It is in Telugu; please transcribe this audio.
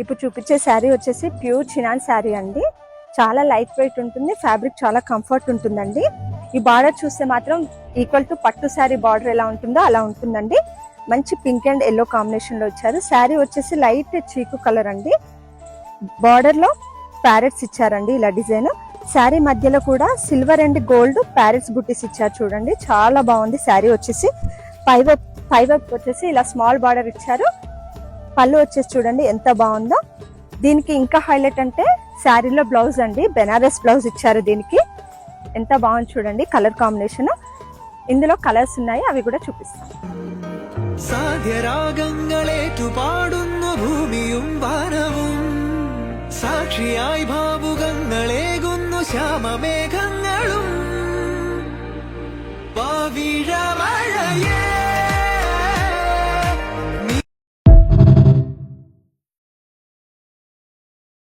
ఇప్పుడు చూపించే శారీ వచ్చేసి ప్యూర్ చినాన్ శారీ అండి. చాలా లైట్ వెయిట్ ఉంటుంది, ఫ్యాబ్రిక్ చాలా కంఫర్ట్ ఉంటుందండి. ఈ బార్డర్ చూస్తే మాత్రం ఈక్వల్ టు పట్టు శారీ బార్డర్ ఎలా ఉంటుందో అలా ఉంటుందండి. మంచి పింక్ అండ్ ఎల్లో కాంబినేషన్ లో ఇచ్చారు. శారీ వచ్చేసి లైట్ చీకు కలర్ అండి. బార్డర్ లో ప్యారెట్స్ ఇచ్చారండి ఇలా డిజైన్. శారీ మధ్యలో కూడా సిల్వర్ అండ్ గోల్డ్ ప్యారెట్స్ బుట్టీస్ ఇచ్చారు చూడండి, చాలా బాగుంది. శారీ వచ్చేసి పైవైపు వచ్చేసి ఇలా స్మాల్ బార్డర్ ఇచ్చారు. పళ్ళు వచ్చేసి చూడండి ఎంత బాగుందో. దీనికి ఇంకా హైలైట్ అంటే శారీలో బ్లౌజ్ అండి, బెనారస్ బ్లౌజ్ ఇచ్చారు. దీనికి ఎంత బాగుంది చూడండి కలర్ కాంబినేషన్. ఇందులో కలర్స్ ఉన్నాయి, అవి కూడా చూపిస్తాం. സാക്ഷിയായി ഭാവുകങ്ങളേകുന്നു ശ്യാമമേഘങ്ങളും പവിഴമഴയേ